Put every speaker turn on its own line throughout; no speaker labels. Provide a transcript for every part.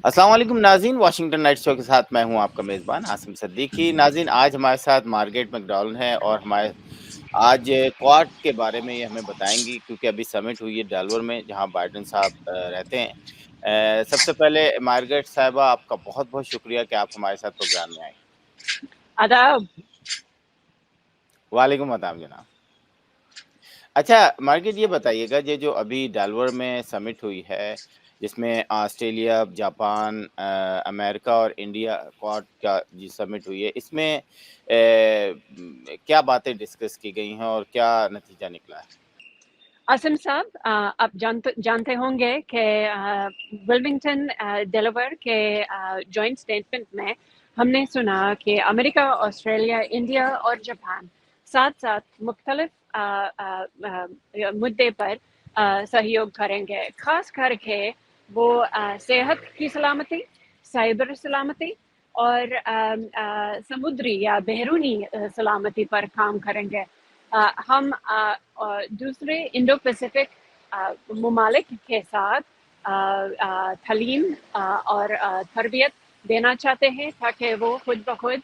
السلام علیکم ناظرین، واشنگٹن نائٹ شو کے ساتھ میں ہوں آپ کا میزبان عاصم صدیقی۔ ناظرین، آج ہمارے ساتھ مارگریٹ میکڈونلڈ ہیں اور ہمارے آج کوارڈ کے بارے میں یہ ہمیں بتائیں گی، کیونکہ ابھی سمٹ ہوئی ہے ڈیلور میں جہاں بائیڈن صاحب رہتے ہیں۔ سب سے پہلے مارگریٹ صاحبہ، آپ کا بہت بہت شکریہ کہ آپ ہمارے ساتھ پروگرام میں آئیں۔
آداب۔
وعلیکم السلام جناب۔ اچھا مارگریٹ، یہ بتائیے گا یہ جو ابھی ڈیلور میں سمٹ ہوئی ہے جس میں آسٹریلیا، جاپان، امریکہ اور انڈیا کوارڈ کا جی سمٹ ہوئی ہے، اس میں کیا باتیں ڈسکس کی گئی ہیں اور کیا نتیجہ نکلا ہے؟
عاصم صاحب، آپ جانتے ہوں گے کہ ولمنگٹن ڈیلاویئر کے جوائنٹ اسٹیٹمنٹ میں ہم نے سنا کہ امریکہ، آسٹریلیا، انڈیا اور جاپان ساتھ ساتھ مختلف مدعے پر سہیوگ کریں گے، خاص کر کے وہ صحت کی سلامتی، سائبر سلامتی اور سمندری یا بیرونی سلامتی پر کام کریں گے۔ ہم دوسرے انڈو پیسفک ممالک کے ساتھ تعلیم اور تربیت دینا چاہتے ہیں تاکہ وہ خود بخود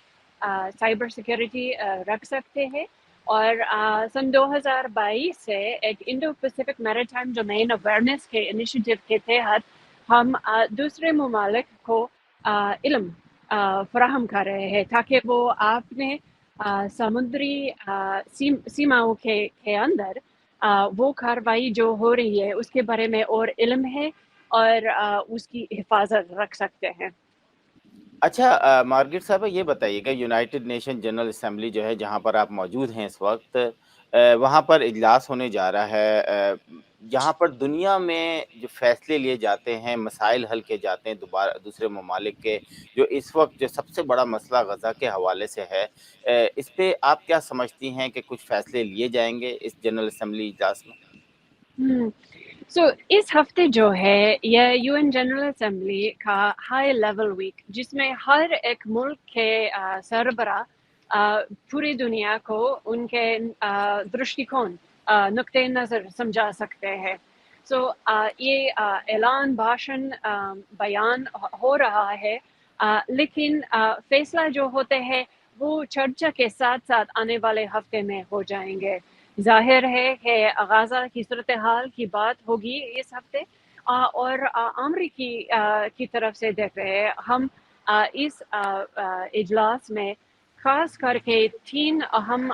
سائبر سیکیورٹی رکھ سکتے ہیں، اور سن 2022 سے ایک Indo Pacific maritime domain awareness کے انیشیٹو کے تحت ہم دوسرے ممالک کو علم فراہم کر رہے ہیں تاکہ وہ آپ نے سمندری سیماؤں کے اندر وہ کارروائی جو ہو رہی ہے اس کے بارے میں اور علم ہے اور اس کی حفاظت رکھ سکتے ہیں۔
اچھا مارگریٹ صاحبہ، یہ بتائیے گا یونائٹڈ نیشن جنرل اسمبلی جو ہے جہاں پر آپ موجود ہیں اس وقت، وہاں پر اجلاس ہونے جا رہا ہے جہاں پر دنیا میں جو فیصلے لیے جاتے ہیں، مسائل حل کیے جاتے ہیں دوسرے ممالک کے، جو اس وقت جو سب سے بڑا مسئلہ غزہ کے حوالے سے ہے، اس پہ آپ کیا سمجھتی ہیں کہ کچھ فیصلے لیے جائیں گے اس جنرل اسمبلی اجلاس میں؟
سو اس ہفتے جو ہے یہ یو این جنرل اسمبلی کا ہائی لیول ویک، جس میں ہر ایک ملک کے سربراہ پوری دنیا کو ان کے درشٹیکون، نقطۂ نظر سمجھا سکتے ہیں۔ سو یہ اعلان، بھاشن، بیان ہو رہا ہے، لیکن فیصلہ جو ہوتے ہیں وہ چرچا کے ساتھ ساتھ آنے والے ہفتے میں ہو جائیں گے۔ ظاہر ہے کہ غزہ کی صورتحال کی بات ہوگی اس ہفتے، اور امریکی کی طرف سے دیکھ رہے ہیں ہم اس اجلاس میں خاص کر کے 3 اہم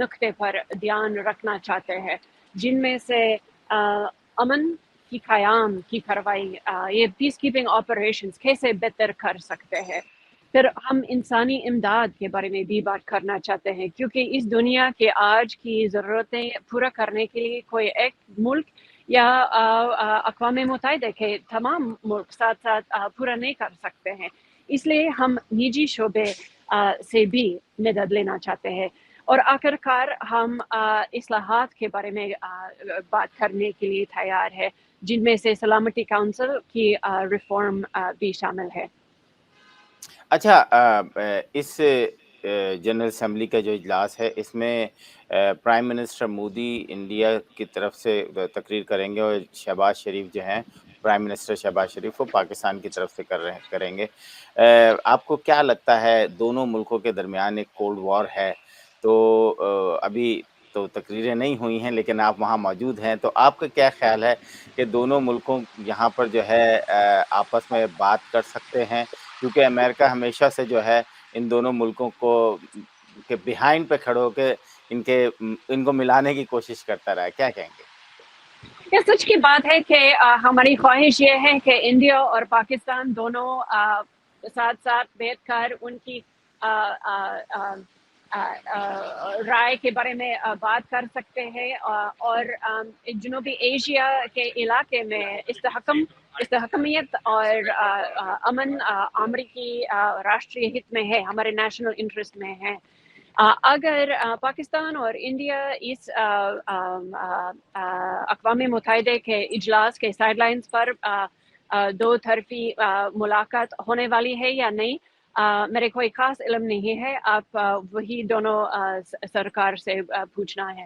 نقطے پر دھیان رکھنا چاہتے ہیں، جن میں سے امن کی قیام کی کارروائی، یہ پیس کیپنگ آپریشنز کیسے بہتر کر سکتے ہیں۔ پھر ہم انسانی امداد کے بارے میں بھی بات کرنا چاہتے ہیں، کیونکہ اس دنیا کے آج کی ضرورتیں پورا کرنے کے لیے کوئی ایک ملک یا اقوام متحدہ کے تمام ملک ساتھ ساتھ پورا نہیں کر سکتے ہیں، اس لیے ہم نجی شعبے سے بھی مدد لینا چاہتے ہیں۔ اور آخر کار ہم اصلاحات کے بارے میں بات کرنے کے لیے تیار ہے، جن میں سے سلامتی کونسل کی ریفارم بھی شامل ہے۔
اچھا اس جنرل اسمبلی کا جو اجلاس ہے اس میں پرائم منسٹر مودی انڈیا کی طرف سے تقریر کریں گے، اور شہباز شریف جو ہیں پرائم منسٹر شہباز شریف وہ پاکستان کی طرف سے کریں گے۔ آپ کو کیا لگتا ہے، دونوں ملکوں کے درمیان ایک کولڈ وار ہے، تو ابھی تو تقریریں نہیں ہوئی ہیں لیکن آپ وہاں موجود ہیں، تو آپ کا کیا خیال ہے کہ دونوں ملکوں یہاں پر جو ہے آپس میں بات کر سکتے ہیں؟ کیونکہ امریکہ ہمیشہ سے جو ہے ان دونوں ملکوں کو کے بیہائنڈ پہ کھڑے ہو کے ان کو ملانے کی کوشش کرتا رہا ہے، کیا کہیں گے؟
یہ سچ کی بات ہے کہ ہماری خواہش یہ ہے کہ انڈیا اور پاکستان دونوں ساتھ ساتھ بیٹھ کر ان کی رائے کے بارے میں بات کر سکتے ہیں، اور جنوبی ایشیا کے علاقے میں استحکامیت اور امن امریکی راشٹریہ ہت میں ہے، ہمارے نیشنل انٹرسٹ میں ہے۔ اگر پاکستان اور انڈیا اس اقوام متحدہ کے اجلاس کے سائیڈ لائنز پر دو طرفی ملاقات ہونے والی ہے یا نہیں، میرے کوئی خاص علم نہیں ہے، آپ وہی دونوں سرکار سے پوچھنا ہے۔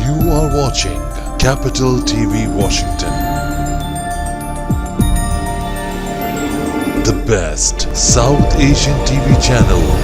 You are watching Capital TV Washington, the best South Asian TV channel.